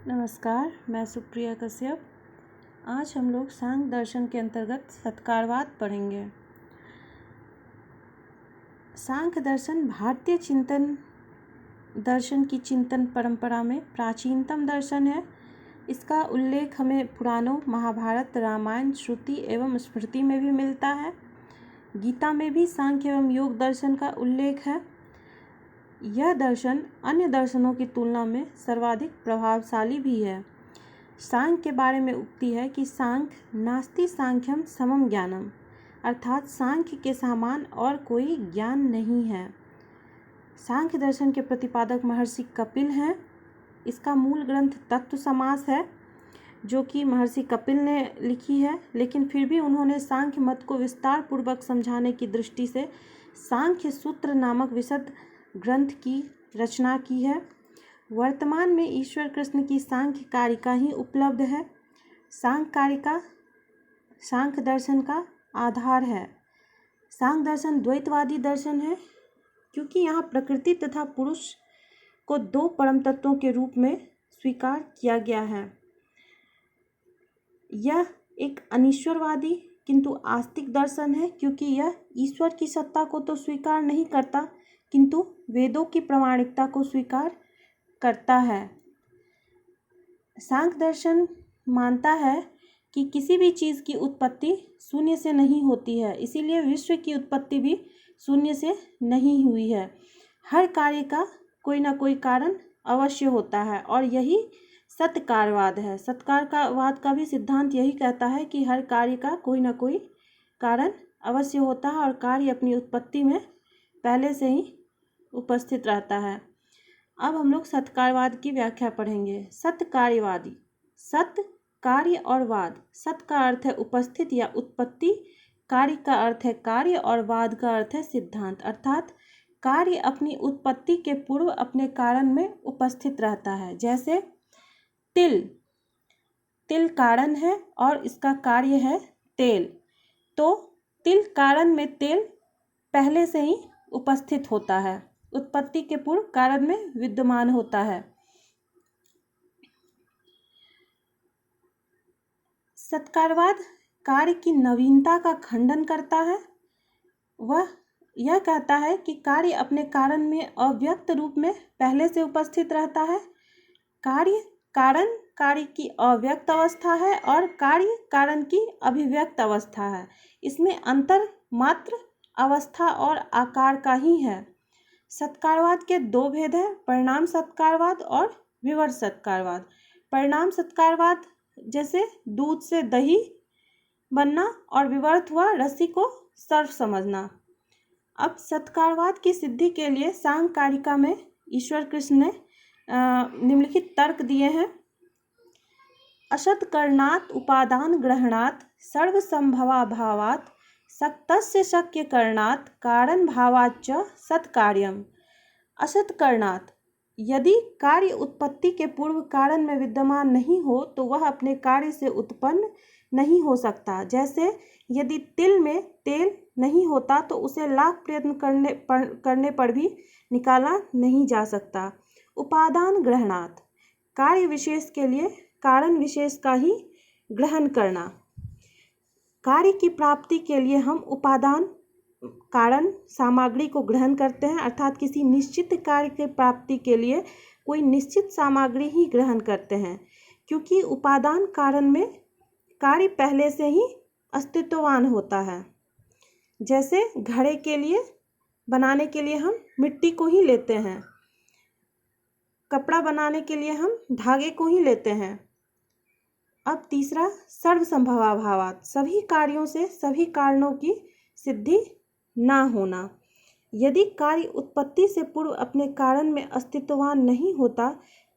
नमस्कार, मैं सुप्रिया कश्यप। आज हम लोग सांख्य दर्शन के अंतर्गत सत्कारवाद पढ़ेंगे। सांख्य दर्शन भारतीय चिंतन दर्शन की चिंतन परंपरा में प्राचीनतम दर्शन है। इसका उल्लेख हमें पुराणों, महाभारत, रामायण, श्रुति एवं स्मृति में भी मिलता है। गीता में भी सांख्य एवं योग दर्शन का उल्लेख है। यह दर्शन अन्य दर्शनों की तुलना में सर्वाधिक प्रभावशाली भी है। सांख्य के बारे में उक्ति है कि सांख्य नास्ति सांख्यम समम ज्ञानम, अर्थात सांख्य के समान और कोई ज्ञान नहीं है। सांख्य दर्शन के प्रतिपादक महर्षि कपिल हैं। इसका मूल ग्रंथ तत्व समास है, जो कि महर्षि कपिल ने लिखी है, लेकिन फिर भी उन्होंने सांख्य मत को विस्तार पूर्वक समझाने की दृष्टि से सांख्य सूत्र नामक विशद ग्रंथ की रचना की है। वर्तमान में ईश्वर कृष्ण की सांख्य कारिका ही उपलब्ध है। सांख्य कारिका सांख्य दर्शन का आधार है। सांख्य दर्शन द्वैतवादी दर्शन है, क्योंकि यहाँ प्रकृति तथा पुरुष को दो परम तत्वों के रूप में स्वीकार किया गया है। यह एक अनीश्वरवादी किंतु आस्तिक दर्शन है, क्योंकि यह ईश्वर की सत्ता को तो स्वीकार नहीं करता, किंतु वेदों की प्रामाणिकता को स्वीकार करता है। सांख्य दर्शन मानता है कि किसी भी चीज़ की उत्पत्ति शून्य से नहीं होती है, इसीलिए विश्व की उत्पत्ति भी शून्य से नहीं हुई है। हर कार्य का कोई ना कोई कारण अवश्य होता है, और यही सत्कारवाद है। सत्कारवाद का भी सिद्धांत यही कहता है कि हर कार्य का कोई ना कोई कारण अवश्य होता है, और कार्य अपनी उत्पत्ति में पहले से ही उपस्थित रहता है। अब हम लोग सत्कारवाद की व्याख्या पढ़ेंगे। सत्कार्यवादी, सत्य कार्य और वाद। सत्य का अर्थ है उपस्थित या उत्पत्ति, कार्य का अर्थ है कार्य, और वाद का अर्थ है सिद्धांत, अर्थात कार्य अपनी उत्पत्ति के पूर्व अपने कारण में उपस्थित रहता है। जैसे तिल कारण है और इसका कार्य है तेल, तो तिल कारण में तेल पहले से ही उपस्थित होता है, उत्पत्ति के पूर्व कारण में विद्यमान होता है। सत्कारवाद कार्य की नवीनता का खंडन करता है। वह यह कहता है कि कार्य अपने कारण में अव्यक्त रूप में पहले से उपस्थित रहता है। कार्य की अव्यक्त अवस्था है और कार्य कारण की अभिव्यक्त अवस्था है। इसमें अंतर मात्र अवस्था और आकार का ही है। सत्कारवाद के दो भेद हैं, परिणाम सत्कारवाद और विवर्त सत्कारवाद। परिणाम सत्कारवाद जैसे दूध से दही बनना, और विवर्त हुआ रस्सी को सर्फ समझना। अब सत्कारवाद की सिद्धि के लिए सांख्य कारिका में ईश्वर कृष्ण ने निम्नलिखित तर्क दिए हैं। असत्करणात् उपादान ग्रहणात् सर्वसंभवाभावात् सक्तस्य शक्य करणात् कारण भावाच्च सत्कार्यम। असत्करणात्, यदि कार्य उत्पत्ति के पूर्व कारण में विद्यमान नहीं हो तो वह अपने कार्य से उत्पन्न नहीं हो सकता। जैसे यदि तिल में तेल नहीं होता तो उसे लाख प्रयत्न करने पर भी निकाला नहीं जा सकता। उपादान ग्रहणात्, कार्य विशेष के लिए कारण विशेष का ही ग्रहण करना। कार्य की प्राप्ति के लिए हम उपादान कारण सामग्री को ग्रहण करते हैं, अर्थात किसी निश्चित कार्य के प्राप्ति के लिए कोई निश्चित सामग्री ही ग्रहण करते हैं, क्योंकि उपादान कारण में कार्य पहले से ही अस्तित्ववान होता है। जैसे घड़े के लिए बनाने के लिए हम मिट्टी को ही लेते हैं, कपड़ा बनाने के लिए हम धागे को ही लेते हैं। अब तीसरा, सर्वसंभवाभावात्, सभी कार्यों से सभी कारणों की सिद्धि ना होना। यदि कार्य उत्पत्ति से पूर्व अपने कारण में अस्तित्ववान नहीं होता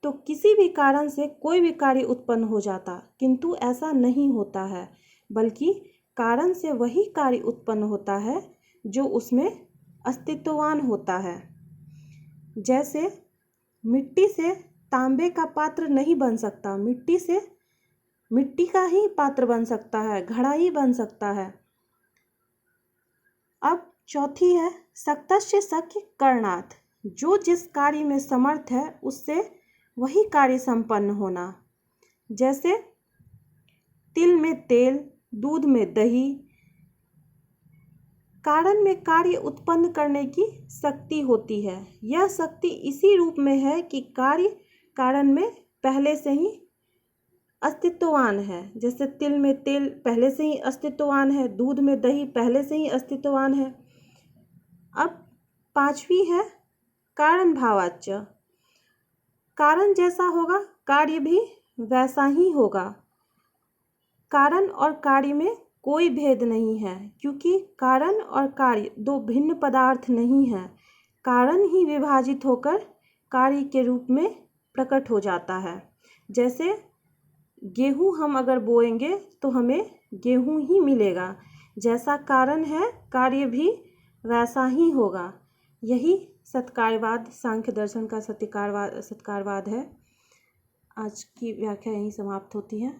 तो किसी भी कारण से कोई भी कार्य उत्पन्न हो जाता, किंतु ऐसा नहीं होता है, बल्कि कारण से वही कार्य उत्पन्न होता है जो उसमें अस्तित्ववान होता है। जैसे मिट्टी से तांबे का पात्र नहीं बन सकता, मिट्टी से मिट्टी का ही पात्र बन सकता है, घड़ा ही बन सकता है। अब चौथी है सक्तस्य शक्य करणात्, जो जिस कार्य में समर्थ है उससे वही कार्य संपन्न होना। जैसे तिल में तेल, दूध में दही। कारण में कार्य उत्पन्न करने की शक्ति होती है। यह शक्ति इसी रूप में है कि कार्य कारण में पहले से ही अस्तित्ववान है। जैसे तिल में तेल पहले से ही अस्तित्ववान है, दूध में दही पहले से ही अस्तित्ववान है। अब पांचवी है कारण भावाच्य। कारण जैसा होगा कार्य भी वैसा ही होगा। कारण और कार्य में कोई भेद नहीं है, क्योंकि कारण और कार्य दो भिन्न पदार्थ नहीं हैं। कारण ही विभाजित होकर कार्य के रूप में प्रकट हो जाता है। जैसे गेहूँ हम अगर बोएंगे तो हमें गेहूँ ही मिलेगा। जैसा कारण है कार्य भी वैसा ही होगा। यही सत्कार्यवाद, सांख्य दर्शन का सत्कारवाद है। आज की व्याख्या यहीं समाप्त होती है।